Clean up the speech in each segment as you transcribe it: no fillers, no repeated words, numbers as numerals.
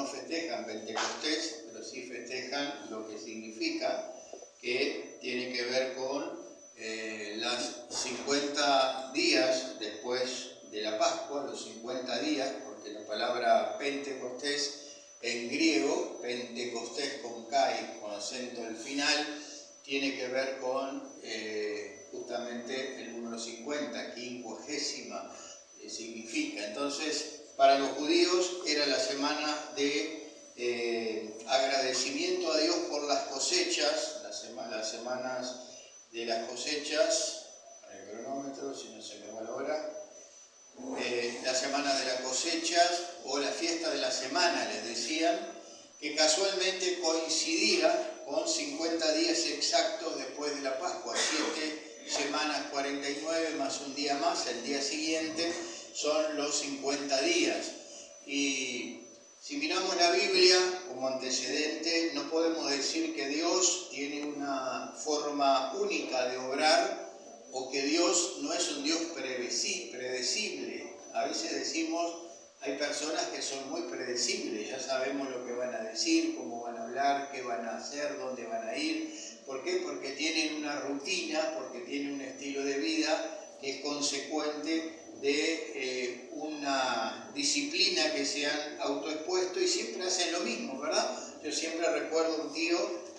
no festejan Pentecostés, pero sí festejan lo que significa, que tiene que ver con las 50 días después de la Pascua, los 50 días, porque la palabra Pentecostés en griego, Pentecostés con K, con acento al final, tiene que ver con justamente el número 50, quincuagésima significa. Entonces, para los judíos era la semana de agradecimiento a Dios por las cosechas, las semanas de las cosechas, el cronómetro, si no se me va la hora, las semanas de las cosechas o la fiesta de la semana, les decían, que casualmente coincidía con 50 días exactos después de la Pascua, 7 semanas 49 más un día más, el día siguiente son los 50 días. Y si miramos la Biblia como antecedente, no podemos decir que Dios tiene una forma única de obrar o que Dios no es un Dios predecible. A veces decimos, hay personas que son muy predecibles, ya sabemos lo que van a decir, cómo van a hablar, qué van a hacer, dónde van a ir. ¿Por qué? Porque tienen una rutina, porque tienen un estilo de vida que es consecuente de una disciplina que se han autoexpuesto y siempre hacen lo mismo, ¿verdad? Yo siempre recuerdo un tío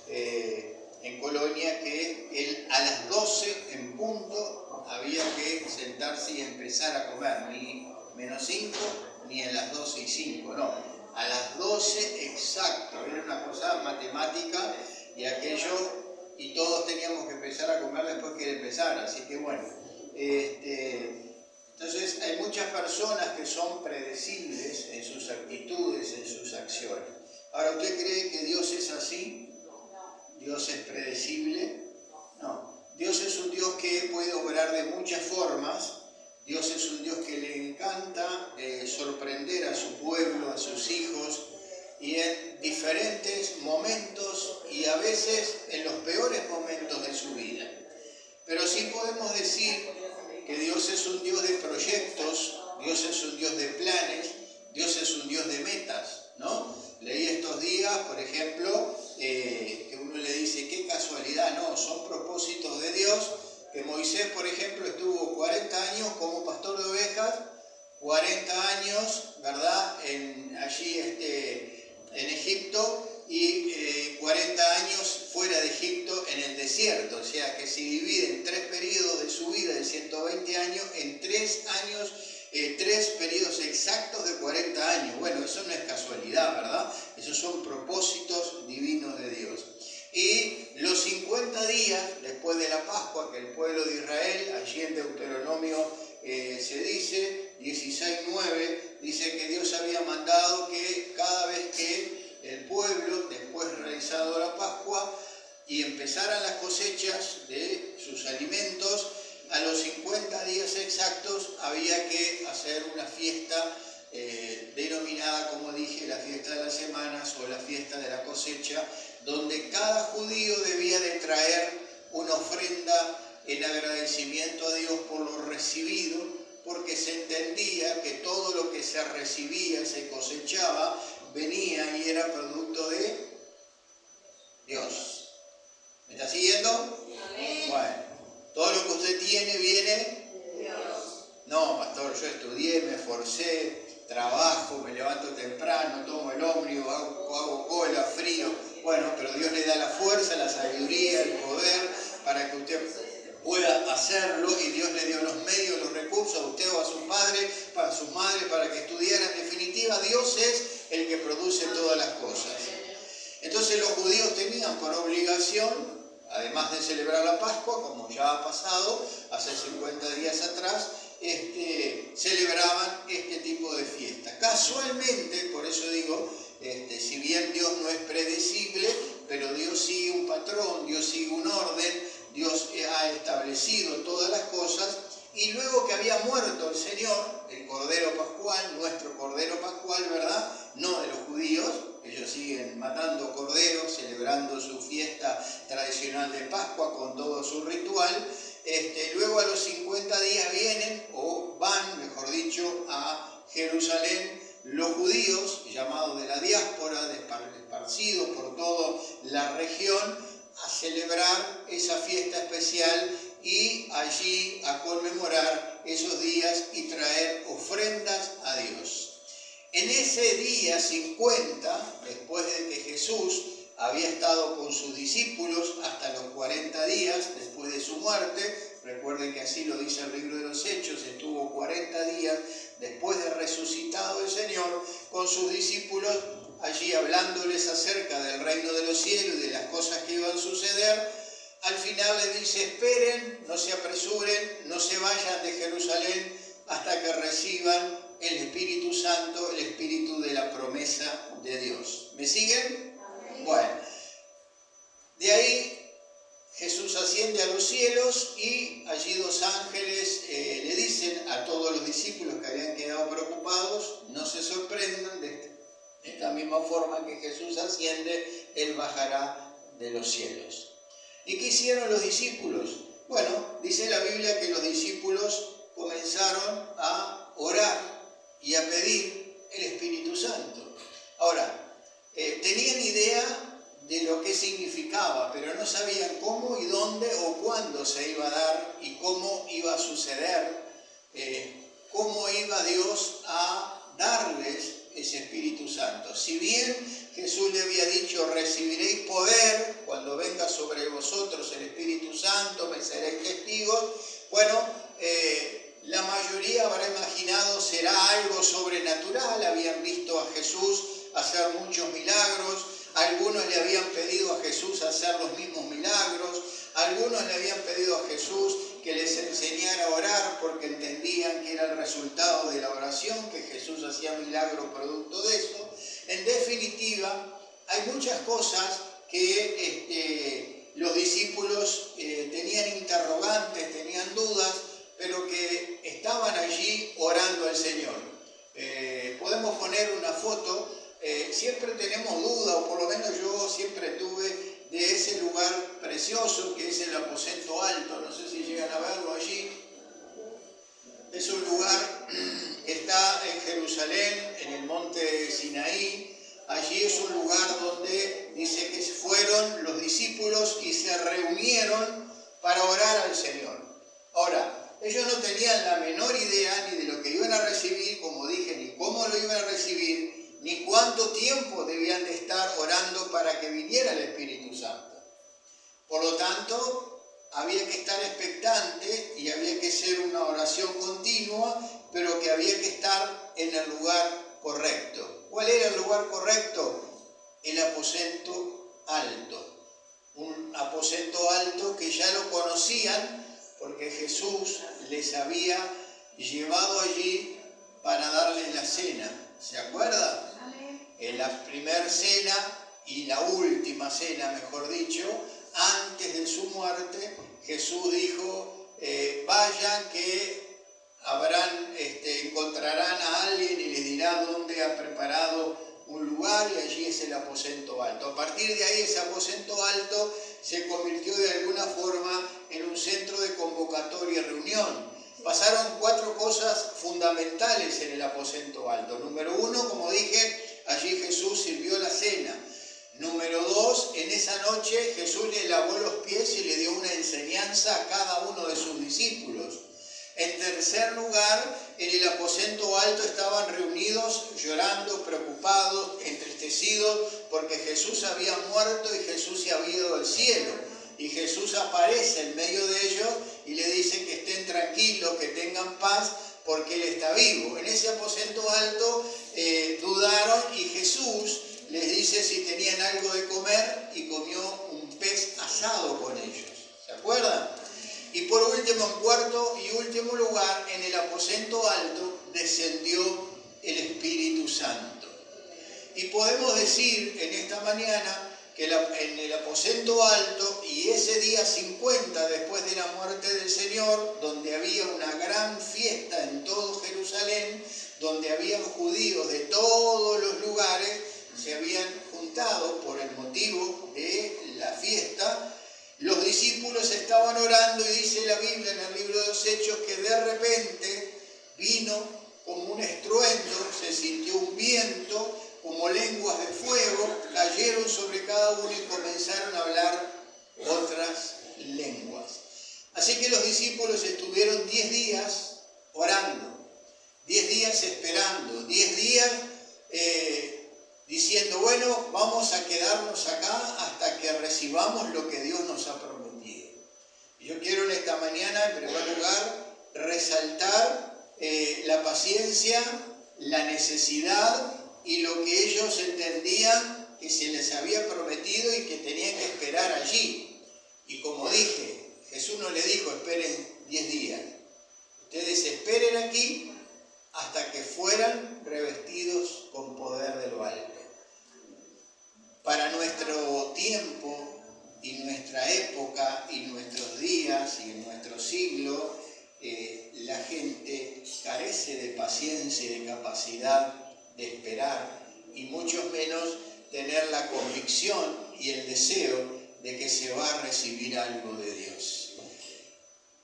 en Colonia que él a las 12 en punto había que sentarse y empezar a comer, ni menos 5 ni en las 12:05, no, a las 12 exacto, era una cosa matemática y aquello, y todos teníamos que empezar a comer después que él empezara, así que bueno, entonces hay muchas personas que son predecibles en sus actitudes, en sus acciones. Ahora, ¿usted cree que Dios es así? ¿Dios es predecible? No. Dios es un Dios que puede obrar de muchas formas. Dios es un Dios que le encanta sorprender a su pueblo, a sus hijos, y en diferentes momentos y a veces en los peores momentos de su vida. Pero sí podemos decir que Dios es un Dios de proyectos, Dios es un Dios de planes, Dios es un Dios de metas, ¿no? Leí estos días, por ejemplo, que uno le dice, qué casualidad, no, son propósitos de Dios, que Moisés, por ejemplo, estuvo 40 años como pastor de ovejas, 40 años, ¿verdad?, allí en Egipto, y 40 años fuera de Egipto en el desierto, o sea que si dividen 3 periodos de su vida de 120 años, en 3 años, 3 periodos exactos de 40 años. Bueno, eso no es casualidad, ¿verdad? Esos son propósitos divinos de Dios. Y los 50 días después de la Pascua, que el pueblo de Israel, allí en Deuteronomio se dice, 16:9, dice que Dios había mandado que cada vez que el pueblo, después realizado la Pascua, y empezaran las cosechas de sus alimentos, a los 50 días exactos había que hacer una fiesta denominada, como dije, la fiesta de las semanas o la fiesta de la cosecha, donde cada judío debía de traer una ofrenda en agradecimiento a Dios por lo recibido, porque se entendía que todo lo que se recibía, se cosechaba, venía y era producto de Dios. ¿Me está siguiendo? Amén. Bueno, todo lo que usted tiene viene de Dios. No, pastor, yo estudié, me esforcé, trabajo, me levanto temprano, tomo el ómnibus, hago cola, frío. Bueno, pero Dios le da la fuerza, la sabiduría, el poder para que usted pueda hacerlo, y Dios le dio los medios, los recursos a usted o a su padre, para su madre, para que estudiara. En definitiva, Dios es el que produce todas las cosas. Entonces los judíos tenían por obligación, además de celebrar la Pascua, como ya ha pasado hace 50 días atrás, celebraban este tipo de fiesta. Casualmente, por eso digo, si bien Dios no es predecible, pero Dios sigue un patrón, Dios sigue un orden, Dios ha establecido todas las cosas, y luego que había muerto el Señor, el Cordero Pascual, nuestro Cordero Pascual, ¿verdad?, no de los judíos, ellos siguen matando corderos, celebrando su fiesta tradicional de Pascua con todo su ritual. Luego a los 50 días vienen, o van, mejor dicho, a Jerusalén los judíos, llamados de la diáspora, esparcidos por toda la región, a celebrar esa fiesta especial y allí a conmemorar esos días y traer ofrendas a Dios. En ese día 50, después de que Jesús había estado con sus discípulos hasta los 40 días después de su muerte, recuerden que así lo dice el libro de los Hechos, estuvo 40 días después de resucitado el Señor con sus discípulos allí hablándoles acerca del reino de los cielos y de las cosas que iban a suceder. Al final les dice: esperen, no se apresuren, no se vayan de Jerusalén hasta que reciban el Espíritu Santo, el Espíritu de la promesa de Dios. ¿Me siguen? Amén. Bueno, de ahí Jesús asciende a los cielos y allí dos ángeles le dicen a todos los discípulos que habían quedado preocupados: no se sorprendan, de esta misma forma que Jesús asciende, Él bajará de los cielos. ¿Y qué hicieron los discípulos? Bueno, dice la Biblia que los discípulos comenzaron a orar y a pedir el Espíritu Santo. Ahora, tenían idea de lo que significaba, pero no sabían cómo y dónde o cuándo se iba a dar y cómo iba a suceder, cómo iba Dios a darles ese Espíritu Santo. Si bien Jesús le había dicho: recibiréis poder cuando venga sobre vosotros el Espíritu Santo, me seréis testigos, bueno, la mayoría habrá imaginado será algo sobrenatural. Habían visto a Jesús hacer muchos milagros, algunos le habían pedido a Jesús hacer los mismos milagros, algunos le habían pedido a Jesús que les enseñara a orar porque entendían que era el resultado de la oración, que Jesús hacía milagros producto de eso. En definitiva, hay muchas cosas que los discípulos tenían interrogantes, tenían dudas, pero que estaban allí orando al Señor. Podemos poner una foto. Siempre tenemos duda, o por lo menos yo siempre tuve, de ese lugar precioso que es el aposento alto. No sé si llegan a verlo allí. Es un lugar que está en Jerusalén, en el monte Sinaí. Allí es un lugar donde dice que fueron los discípulos y se reunieron para orar al Señor. Ahora, ellos no tenían la menor idea ni de lo que iban a recibir, como dije, ni cómo lo iban a recibir, ni cuánto tiempo debían de estar orando para que viniera el Espíritu Santo. Por lo tanto, había que estar expectante y había que ser una oración continua, pero que había que estar en el lugar correcto. ¿Cuál era el lugar correcto? El aposento alto. Un aposento alto que ya lo conocían porque Jesús les había llevado allí para darles la cena. ¿Se acuerdan? En la primera cena y la última cena, mejor dicho, antes de su muerte, Jesús dijo: vayan que encontrarán a alguien y les dirá dónde ha preparado un lugar, y allí es el aposento alto. A partir de ahí, ese aposento alto se convirtió de alguna forma en un centro de convocatoria y reunión. Pasaron 4 cosas fundamentales en el aposento alto. Número 1, como dije, allí Jesús sirvió la cena. Número 2, en esa noche Jesús le lavó los pies y le dio una enseñanza a cada uno de sus discípulos. En tercer lugar, en el aposento alto estaban reunidos, llorando, preocupados, entristecidos, porque Jesús había muerto y Jesús se había ido al cielo. Y Jesús aparece en medio de ellos y le dice que estén tranquilos, que tengan paz, porque Él está vivo. En ese aposento alto dudaron y Jesús les dice si tenían algo de comer y comió un pez asado con ellos. ¿Se acuerdan? Y por último, en cuarto y último lugar, en el aposento alto descendió el Espíritu Santo. Y podemos decir en esta mañana que en el aposento alto y ese día 50 después de la muerte del Señor, donde había una gran fiesta en todo Jerusalén, donde habían judíos de todos los lugares, se habían juntado por el motivo de la fiesta. Los discípulos estaban orando y dice la Biblia en el libro de los Hechos que de repente vino como un estruendo, se sintió un viento, como lenguas de fuego, cayeron sobre cada uno y comenzaron a hablar otras lenguas. Así que los discípulos estuvieron 10 días orando, 10 días esperando, 10 días diciendo, bueno, vamos a quedarnos acá hasta que recibamos lo que Dios nos ha prometido. Y yo quiero en esta mañana, en primer lugar, resaltar la paciencia, la necesidad y lo que ellos entendían que se les había prometido y que tenían que esperar allí. Y como dije, Jesús no le dijo, esperen 10 días. Ustedes esperen aquí hasta que fueran revestidos con poder de lo alto. Para nuestro tiempo y nuestra época y nuestros días y nuestro siglo, la gente carece de paciencia y de capacidad de esperar y mucho menos tener la convicción y el deseo de que se va a recibir algo de Dios.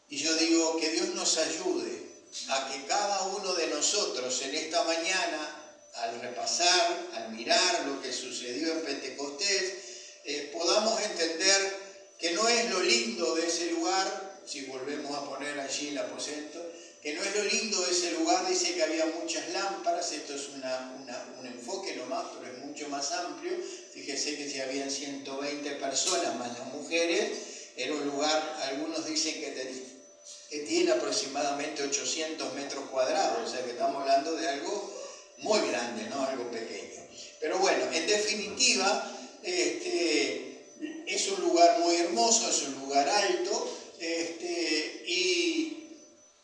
Y yo digo que Dios nos ayude a que cada uno de nosotros en esta mañana, al repasar, al mirar lo que sucedió en Pentecostés, podamos entender que no es lo lindo de ese lugar, si volvemos a poner allí el aposento, que no es lo lindo de ese lugar, dice que había muchas lámparas, esto es un enfoque nomás, pero es mucho más amplio. Fíjese que si habían 120 personas más las mujeres, era un lugar, algunos dicen que tiene aproximadamente 800 metros cuadrados, o sea que estamos hablando de algo muy grande, no algo pequeño. Pero bueno, en definitiva, es un lugar muy hermoso, es un lugar alto, y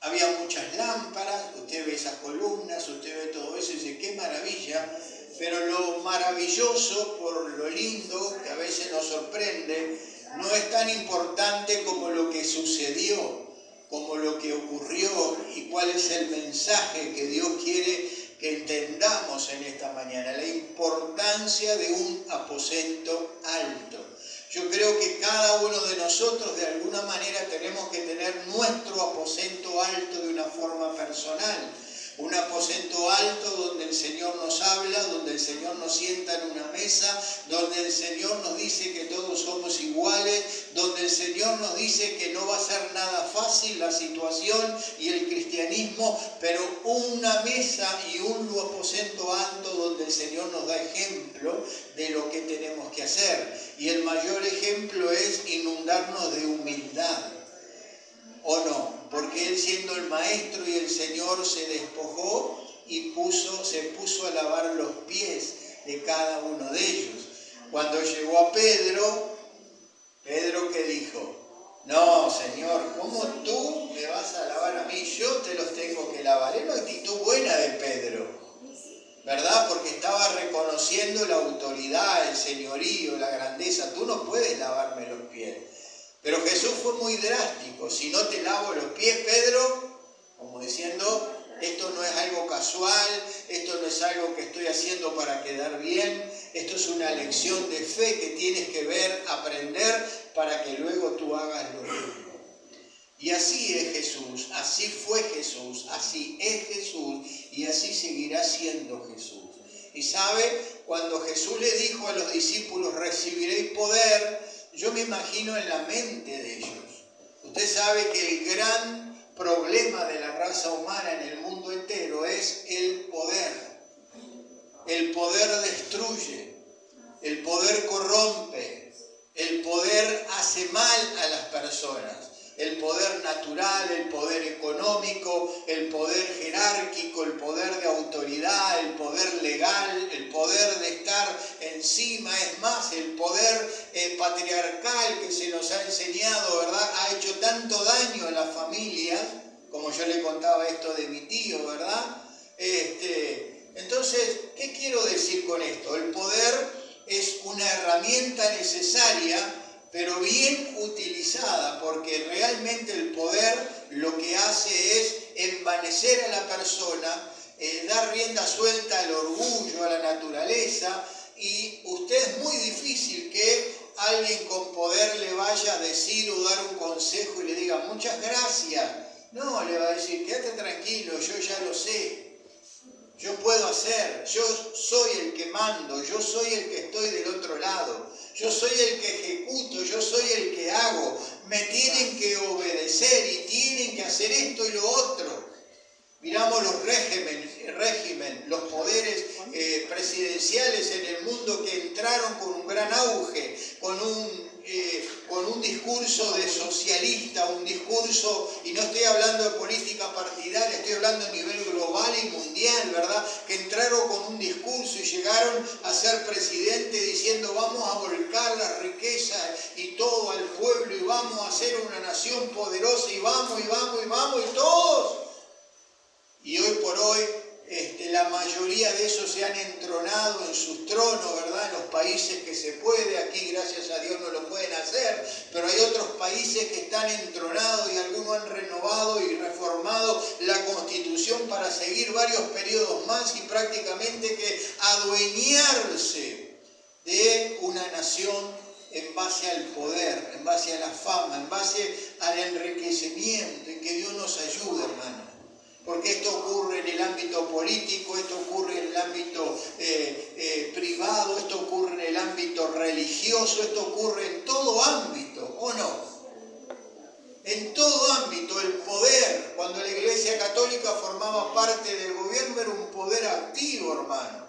había muchas lámparas, usted ve esas columnas, usted ve todo eso y dice, qué maravilla, pero lo maravilloso, por lo lindo, que a veces nos sorprende, no es tan importante como lo que sucedió, como lo que ocurrió y cuál es el mensaje que Dios quiere que entendamos en esta mañana, la importancia de un aposento alto. Yo creo que cada uno de nosotros de alguna manera tenemos que tener nuestro aposento alto de una forma personal. Un aposento alto donde el Señor nos habla, donde el Señor nos sienta en una mesa, donde el Señor nos dice que todos somos iguales, donde el Señor nos dice que no va a ser nada fácil la situación y el cristianismo, pero una mesa y un aposento alto donde el Señor nos da ejemplo de lo que tenemos que hacer. Y el mayor ejemplo es inundarnos de humildad. ¿O no? Porque Él, siendo el Maestro y el Señor, se despojó y se puso a lavar los pies de cada uno de ellos. Cuando llegó a Pedro, ¿qué dijo? No, Señor, ¿cómo tú me vas a lavar a mí? Yo te los tengo que lavar. Es una actitud buena de Pedro, ¿verdad? Porque estaba reconociendo la autoridad, el señorío, la grandeza. Tú no puedes lavarme los pies. Pero Jesús fue muy drástico. Si no te lavo los pies, Pedro, como diciendo, esto no es algo casual, esto no es algo que estoy haciendo para quedar bien, esto es una lección de fe que tienes que ver, aprender, para que luego tú hagas lo mismo. Y así es Jesús, así fue Jesús, así es Jesús y así seguirá siendo Jesús. Y sabe, cuando Jesús le dijo a los discípulos, recibiréis poder, yo me imagino en la mente de ellos. Usted sabe que el gran problema de la raza humana en el mundo entero es el poder. El poder destruye, el poder corrompe, el poder hace mal a las personas. El poder natural, el poder económico, el poder jerárquico, el poder de autoridad, el poder legal, el poder de estar encima, es más, el poder patriarcal que se nos ha enseñado, ¿verdad? Ha hecho tanto daño a las familias, como yo le contaba esto de mi tío, ¿verdad? Entonces, ¿qué quiero decir con esto? El poder es una herramienta necesaria, pero bien utilizada, porque realmente el poder lo que hace es envanecer a la persona, dar rienda suelta al orgullo, a la naturaleza, y usted es muy difícil que alguien con poder le vaya a decir o dar un consejo y le diga muchas gracias. No, le va a decir, quédate tranquilo, yo ya lo sé. yo puedo hacer, yo soy el que mando, yo soy el que estoy del otro lado, yo soy el que ejecuto, yo soy el que hago, me tienen que obedecer y tienen que hacer esto y lo otro. Miramos los régimen, los poderes presidenciales en el mundo que entraron con un gran auge, con un discurso de socialista, un discurso, y no estoy hablando de política partidaria, estoy hablando a nivel global y mundial, ¿verdad? Que entraron con un discurso y llegaron a ser presidente diciendo vamos a volcar la riqueza y todo al pueblo y vamos a ser una nación poderosa y vamos y todos. Y hoy por hoy la mayoría de esos se han entronado en sus tronos, ¿verdad? En los países que se puede, aquí gracias a Dios no lo pueden hacer, pero hay otros países que están entronados y algunos han renovado y reformado la Constitución para seguir varios periodos más y prácticamente que adueñarse de una nación en base al poder, en base a la fama, en base al enriquecimiento, y que Dios nos ayude, hermano. Porque esto ocurre en el ámbito político, esto ocurre en el ámbito privado, esto ocurre en el ámbito religioso, esto ocurre en todo ámbito, ¿o no? En todo ámbito, el poder, cuando la Iglesia Católica formaba parte del gobierno, era un poder activo, hermano.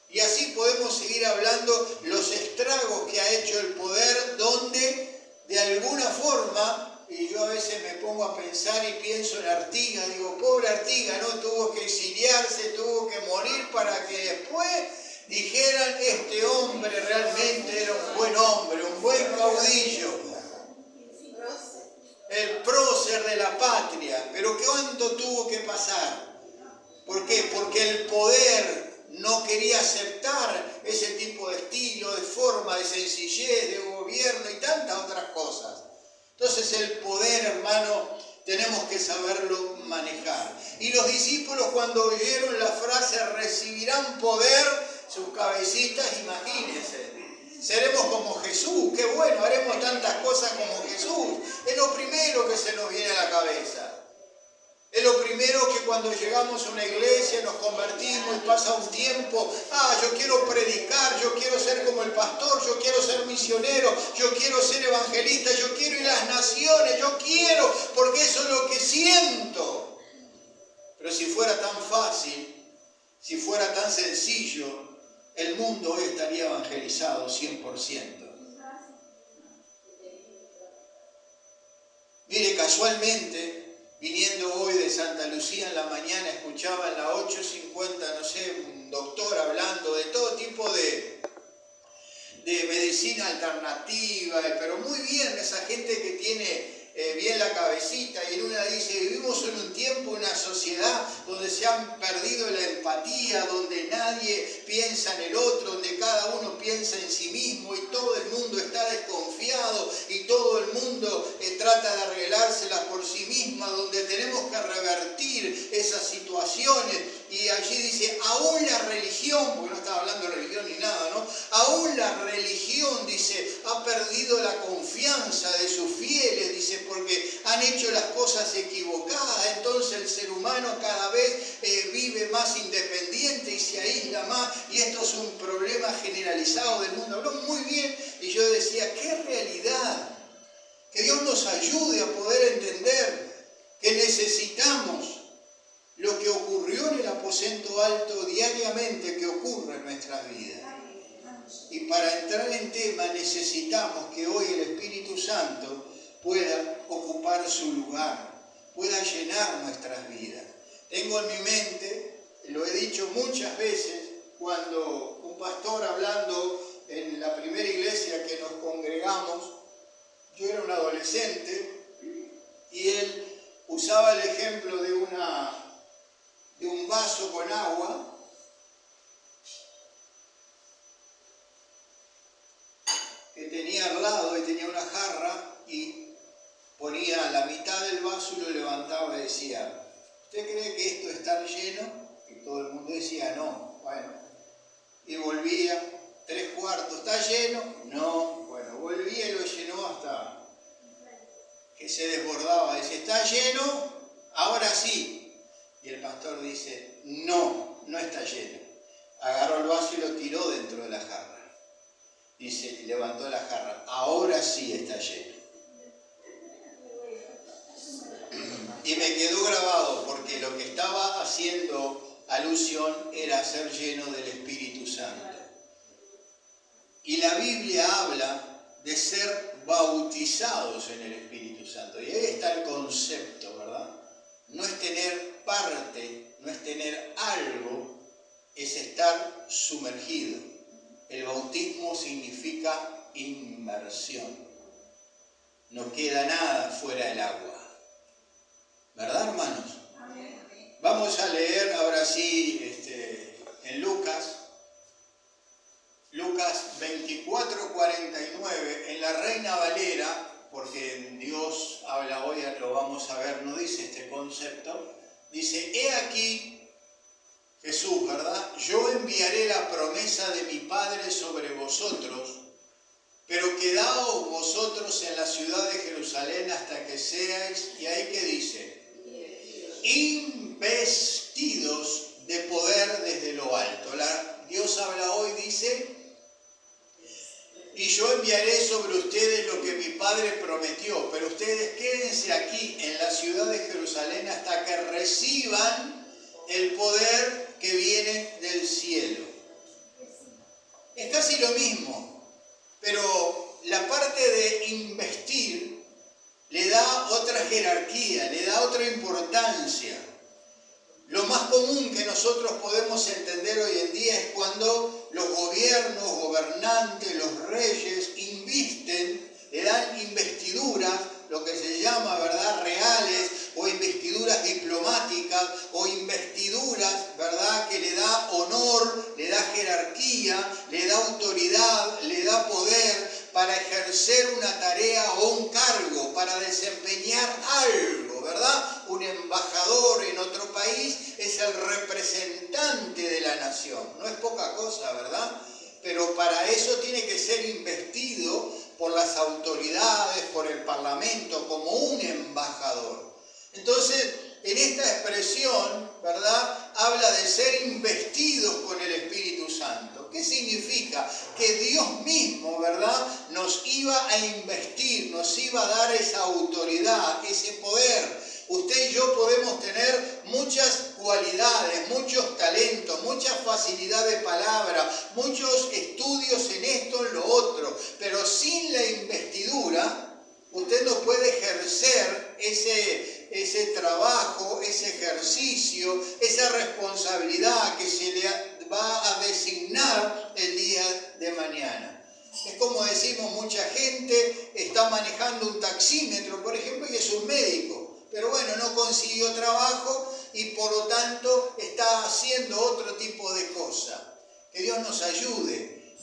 Y así podemos seguir hablando los estragos que ha hecho el poder, donde de alguna forma... Y yo a veces me pongo a pensar y pienso en Artigas, digo, pobre Artigas, ¿no? Tuvo que exiliarse, tuvo que morir para que después dijeran, este hombre realmente era un buen hombre, un buen caudillo, el prócer de la patria. Pero ¿cuánto tuvo que pasar? ¿Por qué? Porque el poder no quería aceptar ese tipo de estilo, de forma, de sencillez, de gobierno y tantas otras cosas. Entonces el poder, hermano, tenemos que saberlo manejar. Y los discípulos cuando oyeron la frase recibirán poder, sus cabecitas, imagínense, seremos como Jesús, qué bueno, haremos tantas cosas como Jesús. Es lo primero que se nos viene a la cabeza. Es lo primero que cuando llegamos a una iglesia, nos convertimos y pasa un tiempo, yo quiero predicar, yo quiero ser como el pastor, yo quiero ser misionero, yo quiero ser evangelista, yo quiero ir a las naciones, yo quiero, porque eso es lo que siento. Pero si fuera tan fácil, si fuera tan sencillo, el mundo hoy estaría evangelizado 100%. Mire, casualmente, viniendo hoy de Santa Lucía en la mañana, escuchaba en la 8:50, no sé, un doctor hablando de todo tipo de medicina alternativa, pero muy bien, esa gente que tiene bien la cabecita, y en una dice, vivimos en un tiempo, una sociedad donde se han perdido la empatía, donde nadie piensa en el otro, donde cada uno piensa en sí mismo y todo el mundo está desconfiado y todo el mundo trata de arreglárselas por sí misma, donde tenemos que revertir esas situaciones. Y allí dice, aún la religión, porque no estaba hablando de religión ni nada, ¿no? Aún la religión, dice, ha perdido la confianza de sus fieles, dice, porque han hecho las cosas equivocadas. Entonces el ser humano cada vez vive más independiente y se aísla más, y esto es un problema generalizado del mundo. Habló muy bien, y yo decía, qué realidad, que Dios nos ayude a poder entender que necesitamos lo que ocurrió en el aposento alto diariamente, que ocurre en nuestras vidas. Y para entrar en tema necesitamos que hoy el Espíritu Santo pueda ocupar su lugar, pueda llenar nuestras vidas. Tengo en mi mente, lo he dicho muchas veces, cuando un pastor hablando en la primera iglesia que nos congregamos, yo era un adolescente y él usaba el ejemplo de un vaso con agua que tenía al lado y tenía una jarra, y ponía la mitad del vaso y lo levantaba y decía, ¿usted cree que esto está lleno? Y todo el mundo decía, no. Bueno, y volvía, 3/4, ¿está lleno? No. Bueno, volvía y lo llenó hasta que se desbordaba. Dice, ¿está lleno? Ahora sí. Y el pastor dice, no, no, no está lleno. Agarró el vaso y lo tiró dentro de la jarra. Dice, levantó la jarra, ahora sí está lleno. Y me quedó grabado porque lo que estaba haciendo alusión era ser lleno del Espíritu Santo. Y la Biblia habla de ser bautizados en el Espíritu Santo. Y ahí está el concepto, ¿verdad? No es tener parte, no es tener algo, es estar sumergido. El bautismo significa inmersión. No queda nada fuera del agua. ¿Verdad, hermanos? Vamos a leer ahora sí en Lucas 24:49, en la Reina Valera, porque Dios habla hoy, lo vamos a ver, no dice este concepto, dice, he aquí, Jesús, ¿verdad? Yo enviaré la promesa de mi Padre sobre vosotros, pero quedaos vosotros en la ciudad de Jerusalén hasta que seáis, y ahí que dice, investidos de poder desde lo alto. Dios habla hoy, dice, y yo enviaré sobre ustedes lo que mi Padre prometió, pero ustedes quédense aquí en la ciudad de Jerusalén hasta que reciban el poder que viene del cielo. Es casi lo mismo, pero la parte de investir le da otra jerarquía, le da otra importancia. Lo más común que nosotros podemos entender hoy en día es cuando los gobiernos, gobernantes, los reyes invisten, le dan investiduras, lo que se llama, ¿verdad?, reales, o investiduras diplomáticas, o investiduras, ¿verdad?, que le da honor, le da jerarquía, le da autoridad, le da poder para ejercer una tarea o un cargo, para desempeñar algo, ¿verdad? Un embajador en otro país es el representante de la nación. No es poca cosa, ¿verdad? Pero para eso tiene que ser investido por las autoridades, por el Parlamento, como un embajador. Entonces, en esta expresión, ¿verdad?, habla de ser investidos con el Espíritu Santo. ¿Qué significa? Que Dios mismo, ¿verdad?, nos iba a investir, nos iba a dar esa autoridad, ese poder. Usted y yo podemos tener muchas cualidades, muchos talentos, mucha facilidad de palabra, muchos estudios en esto, en lo otro, pero sin la investidura, usted no puede ejercer ese trabajo, ese ejercicio, esa responsabilidad que se le va a designar el día de mañana. Es como decimos, mucha gente está manejando un taxímetro, por ejemplo, y es un médico. Pero bueno, no consiguió trabajo y por lo tanto está haciendo otro tipo de cosas. Que Dios nos ayude.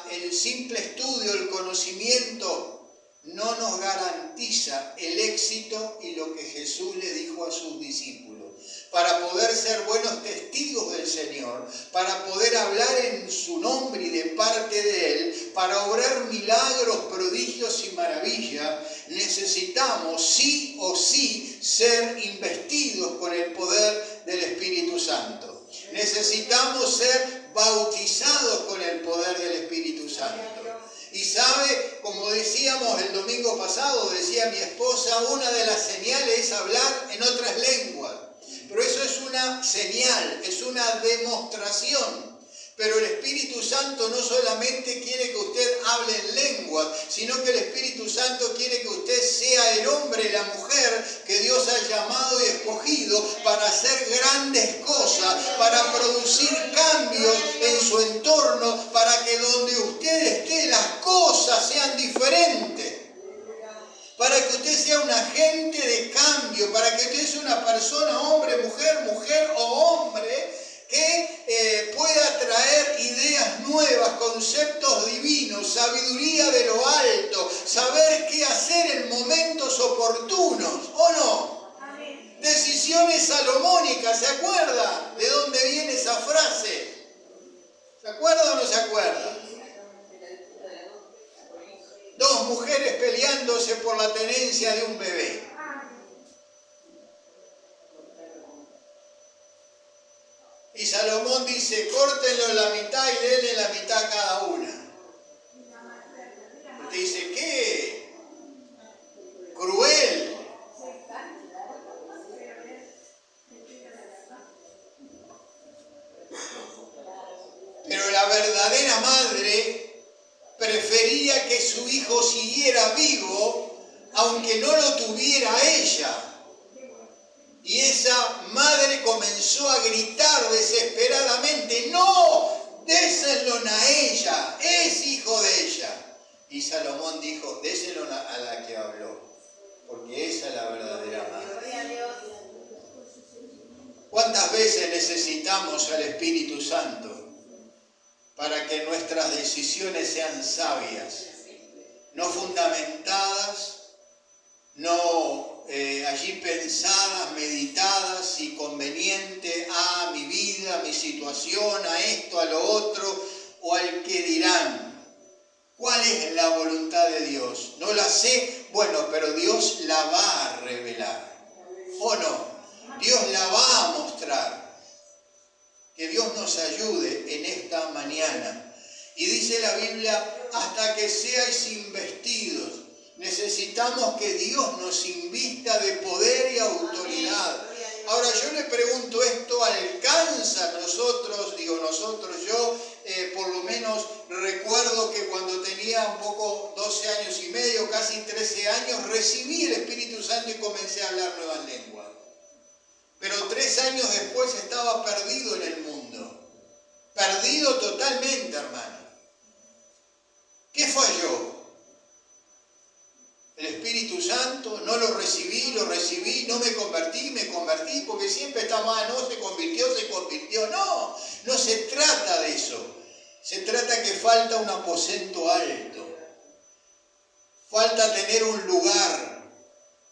El simple estudio, el conocimiento no nos garantiza el éxito y lo que Jesús le dijo a sus discípulos. Para poder ser buenos testigos del Señor, para poder hablar en su nombre y de parte de Él, para obrar milagros, prodigios y maravillas, necesitamos sí o sí ser investidos con el poder del Espíritu Santo. Necesitamos ser bautizados con el poder del Espíritu Santo. Y sabe, como decíamos el domingo pasado, decía mi esposa, una de las señales es hablar en otras lenguas. Pero eso es una señal, es una demostración. Pero el Espíritu Santo no solamente quiere que usted hable en lenguas, sino que el Espíritu Santo quiere que usted sea el hombre y la mujer que Dios ha llamado y escogido para hacer grandes cosas, para producir cambios en su entorno, para que donde usted esté las cosas sean diferentes. Para que usted sea un agente de cambio, para que usted sea una persona, hombre, mujer o hombre, que pueda traer ideas nuevas, conceptos divinos, sabiduría de lo alto, saber qué hacer en momentos oportunos, ¿o no? Amén. Decisiones salomónicas, ¿se acuerda de dónde viene esa frase? ¿Se acuerda o no se acuerda? Dos mujeres peleándose por la tenencia de un bebé. Y Salomón córtenlo la mitad y denle la mitad a cada una. Usted dice, ¿qué? Cruel. Pero la verdadera madre prefería que su hijo siguiera vivo, aunque no lo tuviera ella. Y esa madre comenzó a gritar desesperadamente, ¡no! Déselo a ella, es hijo de ella. Y Salomón dijo, déselo a la que habló, porque esa es la verdadera madre. ¿Cuántas veces necesitamos al Espíritu Santo para que nuestras decisiones sean sabias, no fundamentadas, no allí pensadas, meditadas y convenientes a mi vida, a mi situación, a esto, a lo otro, o al que dirán? ¿Cuál es la voluntad de Dios? No la sé, bueno, pero Dios la va a revelar, ¿o no? Dios la va a mostrar. Que Dios nos ayude en esta mañana. Y dice la Biblia, hasta que seáis investidos. Necesitamos que Dios nos invista de poder y autoridad. Ahora yo le pregunto, ¿esto alcanza a nosotros? Digo nosotros, yo por lo menos recuerdo que cuando tenía un poco 12 años y medio, casi 13 años, recibí el Espíritu Santo y comencé a hablar nuevas lenguas. Pero 3 años después estaba perdido en el mundo. Perdido totalmente, hermano. ¿Qué falló? El Espíritu Santo, no lo recibí, no me convertí, porque siempre está mal, no, se convirtió. No, no se trata de eso. Se trata que falta un aposento alto. Falta tener un lugar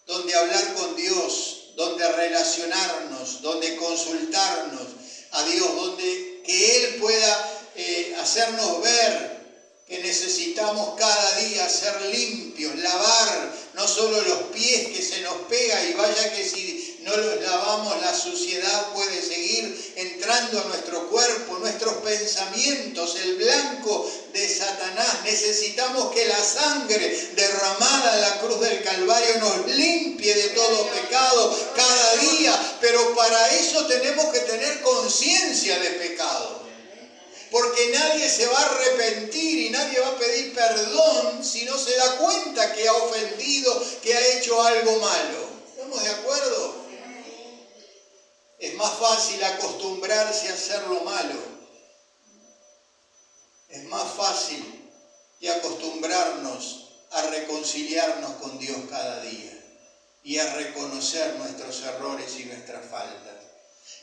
donde hablar con Dios, donde relacionarnos, donde consultarnos a Dios, donde que Él pueda hacernos ver que necesitamos cada día ser limpios, lavar no solo los pies que se nos pega y vaya que si no los lavamos la suciedad puede seguir entrando a nuestro cuerpo, nuestros pensamientos, el blanco de Satanás. Necesitamos que la sangre derramada en la cruz del Calvario nos limpie de todo pecado cada día, pero para eso tenemos que tener conciencia de pecado. Porque nadie se va a arrepentir y nadie va a pedir perdón si no se da cuenta que ha ofendido, que ha hecho algo malo. ¿Estamos de acuerdo? Es más fácil acostumbrarse a hacer lo malo. Es más fácil que acostumbrarnos a reconciliarnos con Dios cada día y a reconocer nuestros errores y nuestras faltas.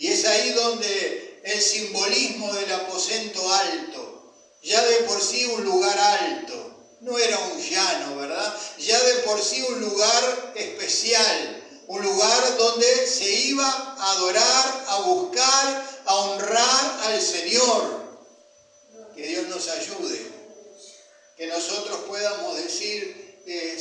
Y es ahí donde el simbolismo del aposento alto, ya de por sí un lugar alto, no era un llano, ¿verdad? Ya de por sí un lugar especial, un lugar donde se iba a adorar, a buscar, a honrar al Señor. Que Dios nos ayude, que nosotros podamos decir,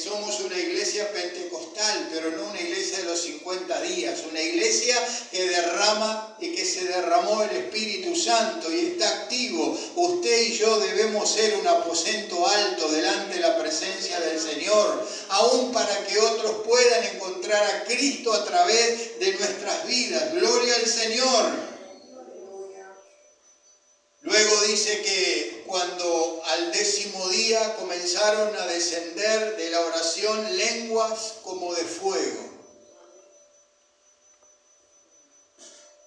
somos una iglesia pentecostal, pero no una iglesia de los 50 días, una iglesia que derrama y que se derramó el Espíritu Santo y está activo. Usted y yo debemos ser un aposento alto delante de la presencia del Señor, aún para que otros puedan encontrar a Cristo a través de nuestras vidas. Gloria al Señor. Luego dice que cuando al 10º día comenzaron a descender de la oración lenguas como de fuego.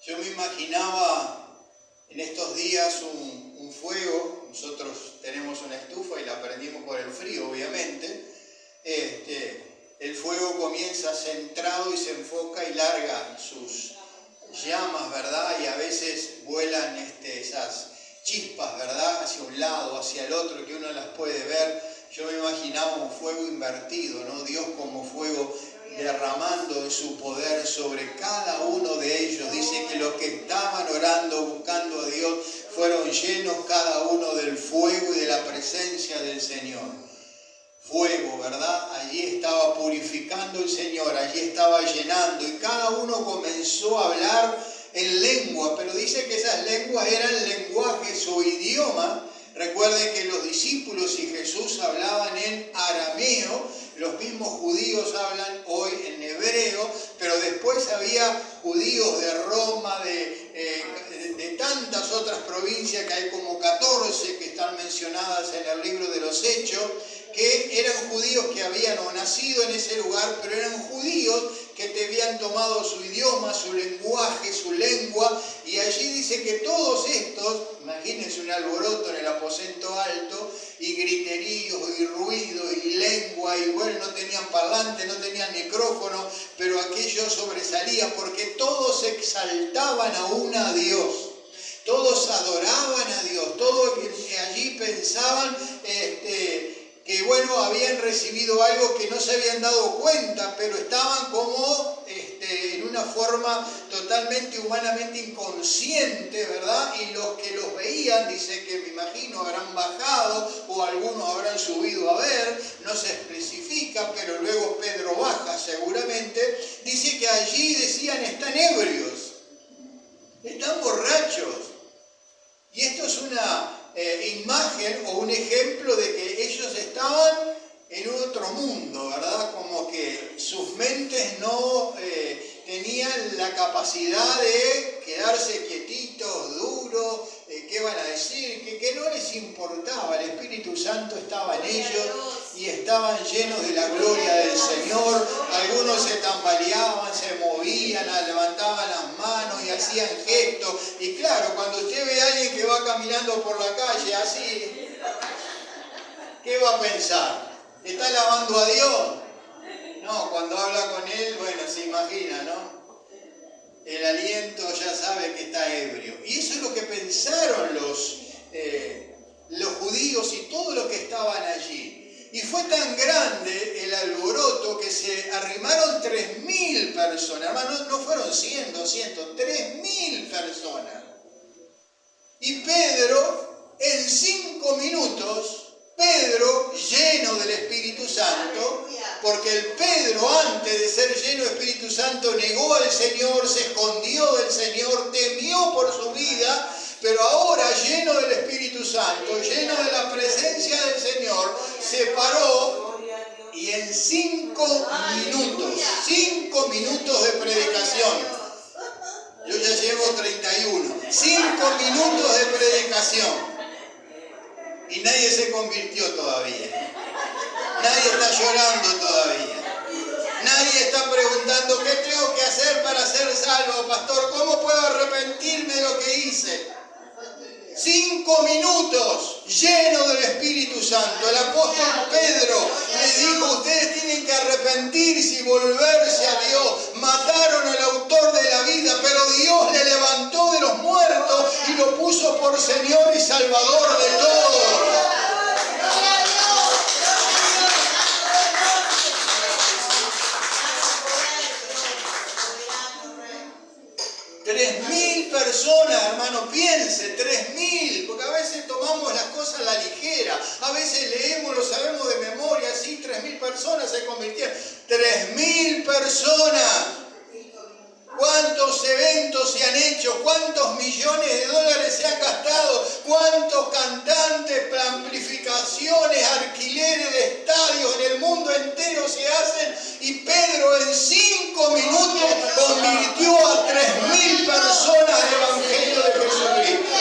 Yo me imaginaba en estos días un fuego. Nosotros tenemos una estufa y la prendimos por el frío, obviamente. El fuego comienza centrado y se enfoca y larga sus llamas, ¿verdad? Y a veces vuelan esas chispas, ¿verdad? Hacia un lado, hacia el otro, que uno las puede ver. Yo me imaginaba un fuego invertido, ¿no? Dios como fuego derramando de su poder sobre cada uno de ellos. Dice que los que estaban orando, buscando a Dios, fueron llenos cada uno del fuego y de la presencia del Señor. Fuego, ¿verdad? Allí estaba purificando el Señor, allí estaba llenando y cada uno comenzó a hablar en lengua, pero dice que esas lenguas eran lenguajes o idioma. Recuerden que los discípulos y Jesús hablaban en arameo, los mismos judíos hablan hoy en hebreo, pero después había judíos de Roma, de tantas otras provincias, que hay como 14 que están mencionadas en el libro de los Hechos, que eran judíos que habían nacido en ese lugar, pero eran judíos que te habían tomado su idioma, su lenguaje, su lengua, y allí dice que todos estos, imagínense un alboroto en el aposento alto, y griteríos, y ruido, y lengua, y bueno, no tenían parlante, no tenían micrófono, pero aquello sobresalía, porque todos exaltaban aún a Dios. Todos adoraban a Dios, todos allí pensaban que bueno, habían recibido algo que no se habían dado cuenta, pero estaban como en una forma totalmente humanamente inconsciente, ¿verdad? Y los que los veían, dice que me imagino habrán bajado o algunos habrán subido a ver, no se especifica, pero luego Pedro baja seguramente, dice que allí decían están ebrios, están borrachos. Y esto es una imagen o un ejemplo de que ellos estaban en otro mundo, ¿verdad? Como que sus mentes no tenían la capacidad de quedarse quietitos, duros, qué van a decir, que no les importaba. El Espíritu Santo estaba en ellos y estaban llenos de la gloria del Señor. Algunos se tambaleaban, se movían, levantaban las manos y hacían gestos. Y claro, cuando usted ve a alguien que va caminando por la calle así, ¿qué va a pensar? ¿Está alabando a Dios? No, cuando habla con Él, bueno, se imagina, ¿no? El aliento ya sabe que está ebrio. Y eso es lo que pensaron los judíos y todos los que estaban allí. Y fue tan grande el alboroto que se arrimaron 3.000 personas. Hermanos, no fueron 100, 200, 3.000 personas. Y Pedro, en 5 minutos, Pedro, lleno del Espíritu Santo, porque el Pedro, antes de ser lleno del Espíritu Santo, negó al Señor, se escondió del Señor, temió por su vida, pero ahora, lleno del Espíritu Santo, lleno de la presencia del Señor, se paró y en 5 minutos de predicación, yo ya llevo 31, 5 minutos de predicación, y nadie se convirtió todavía. Nadie está llorando todavía. Nadie está preguntando, ¿qué tengo que hacer para ser salvo, pastor? ¿Cómo puedo arrepentirme de lo que hice? 5 minutos, lleno del Espíritu Santo. El apóstol Pedro les dijo, ustedes tienen que arrepentirse y volverse a Dios. Mataron al autor de la vida, pero Dios le levantó de los muertos y lo puso por Señor y Salvador de todos. 3.000 personas, hermano, piense, 3.000, porque a veces tomamos las cosas a la ligera, a veces leemos, lo sabemos de memoria, sí, 3.000 personas se convirtieron. 3.000 personas. ¿Cuántos eventos se han hecho? ¿Cuántos millones de dólares se han gastado? ¿Cuántos cantantes, amplificaciones, alquileres de estadios en el mundo entero se hacen? Y Pedro en 5 minutos convirtió a 3.000 personas al Evangelio de Jesucristo.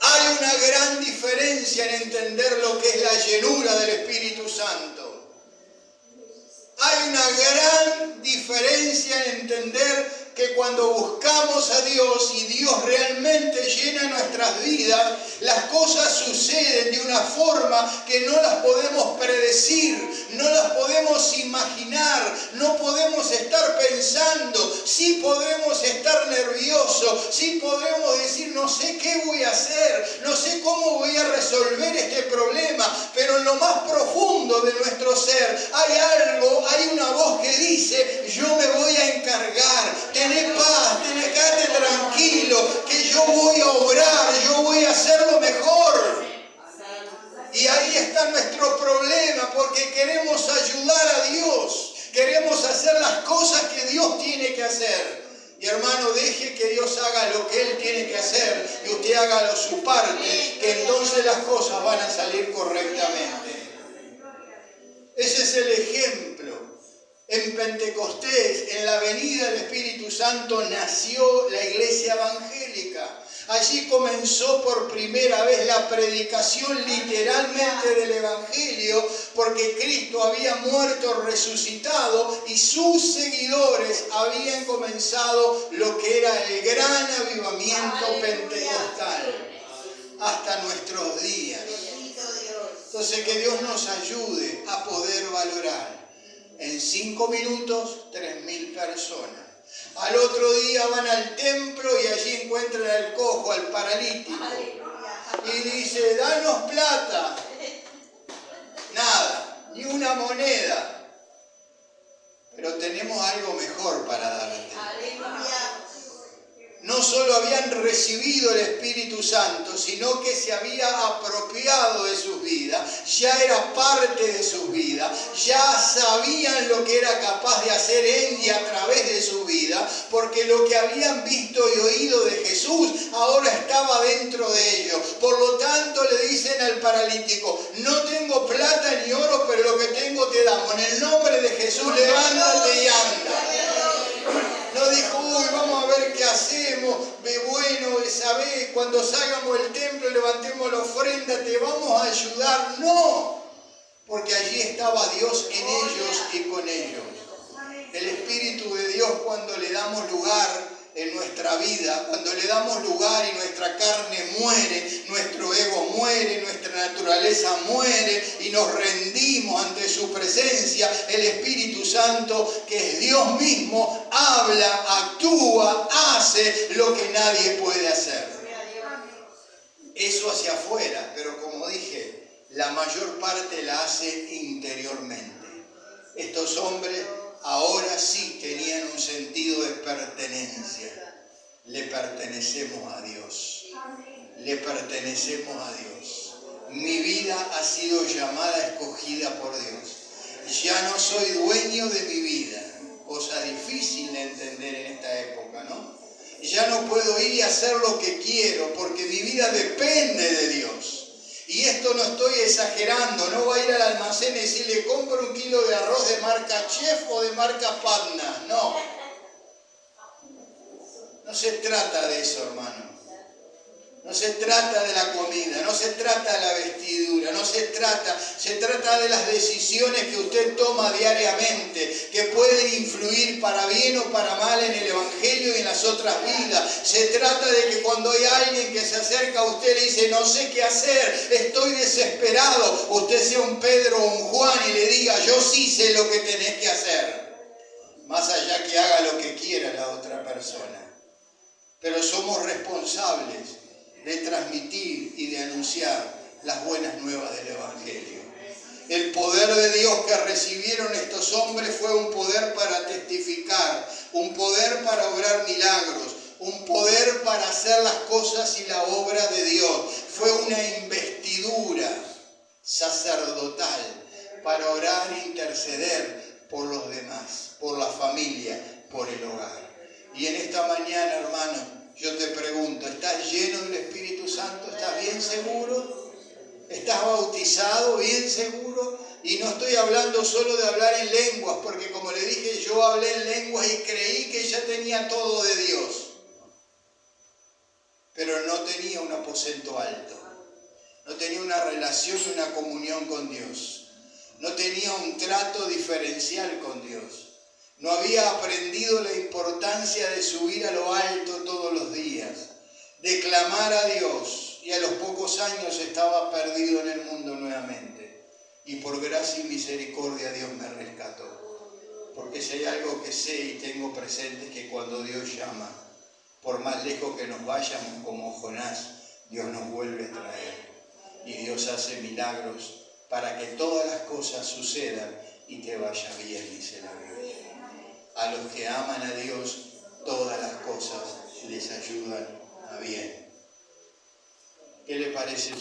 Hay una gran diferencia en entender lo que es la llenura del Espíritu Santo. Hay una gran diferencia en entender que cuando buscamos a Dios y Dios realmente llena nuestras vidas, las cosas suceden de una forma que no las podemos predecir, no las podemos imaginar, no podemos estar pensando, sí podemos estar nerviosos, sí podemos decir no sé qué voy a hacer, no sé cómo voy a resolver este problema, pero en lo más profundo de nuestro ser hay algo, hay una voz que dice yo me voy a encargar. Tené paz, quédate tranquilo, que yo voy a obrar, yo voy a hacerlo mejor. Y ahí está nuestro problema, porque queremos ayudar a Dios, queremos hacer las cosas que Dios tiene que hacer. Y hermano, deje que Dios haga lo que Él tiene que hacer y usted haga su parte, que entonces las cosas van a salir correctamente. Ese es el ejemplo. En Pentecostés, en la venida del Espíritu Santo, nació la iglesia evangélica. Allí comenzó por primera vez la predicación literalmente del Evangelio, porque Cristo había muerto, resucitado, y sus seguidores habían comenzado lo que era el gran avivamiento pentecostal hasta nuestros días. Entonces, que Dios nos ayude a poder valorar. En 5 minutos, 3.000 personas. Al otro día van al templo y allí encuentran al cojo, al paralítico. Y dice, danos plata. Nada, ni una moneda. Pero tenemos algo mejor para darte. No solo habían recibido el Espíritu Santo, sino que se había apropiado de sus vidas, ya era parte de sus vidas, ya sabían lo que era capaz de hacer en y a través de su vida, porque lo que habían visto y oído de Jesús ahora estaba dentro de ellos. Por lo tanto le dicen al paralítico, no tengo plata ni oro, pero lo que tengo te damos. En el nombre de Jesús, levántate y anda. No dijo, uy, vamos a ver qué hacemos, bueno, ¿sabés? Cuando salgamos del templo, levantemos la ofrenda, te vamos a ayudar. No, porque allí estaba Dios en ellos y con ellos. El Espíritu de Dios, cuando le damos lugar en nuestra vida, cuando le damos lugar y nuestra carne muere, nuestro ego muere, nuestra naturaleza muere y nos rendimos ante su presencia, el Espíritu Santo, que es Dios mismo, habla, actúa, hace lo que nadie puede hacer. Eso hacia afuera, pero como dije, la mayor parte la hace interiormente. Estos hombres ahora sí tenían un sentido de pertenencia. Le pertenecemos a Dios. Le pertenecemos a Dios. Mi vida ha sido llamada, escogida por Dios. Ya no soy dueño de mi vida. Cosa difícil de entender en esta época, ¿no? Ya no puedo ir y hacer lo que quiero porque mi vida depende de Dios. Y esto no estoy exagerando, no voy a ir al almacén y decirle, compro 1 kilo de arroz de marca Chef o de marca Patna. No. No se trata de eso, hermano. No se trata de la comida, no se trata de la vestidura, se trata de las decisiones que usted toma diariamente, que pueden influir para bien o para mal en el Evangelio y en las otras vidas. Se trata de que cuando hay alguien que se acerca a usted y le dice, no sé qué hacer, estoy desesperado, usted sea un Pedro o un Juan y le diga, yo sí sé lo que tenés que hacer. Más allá que haga lo que quiera la otra persona. Pero somos responsables de transmitir y de anunciar las buenas nuevas del Evangelio. El poder de Dios que recibieron estos hombres fue un poder para testificar, un poder para obrar milagros, un poder para hacer las cosas y la obra de Dios. Fue una investidura sacerdotal para orar e interceder por los demás, por la familia, por el hogar. Y en esta mañana, hermano, yo te pregunto, ¿estás lleno del Espíritu Santo? ¿Estás bien seguro? ¿Estás bautizado bien seguro? Y no estoy hablando solo de hablar en lenguas, porque como le dije, yo hablé en lenguas y creí que ya tenía todo de Dios. Pero no tenía un aposento alto. No tenía una relación y una comunión con Dios. No tenía un trato diferencial con Dios. No había aprendido la importancia de subir a lo alto todos los días, de clamar a Dios, y a los pocos años estaba perdido en el mundo nuevamente. Y por gracia y misericordia Dios me rescató. Porque si hay algo que sé y tengo presente es que cuando Dios llama, por más lejos que nos vayamos como Jonás, Dios nos vuelve a traer. Y Dios hace milagros para que todas las cosas sucedan y te vaya bien, dice la Biblia. A los que aman a Dios, todas las cosas les ayudan a bien. ¿Qué le parece?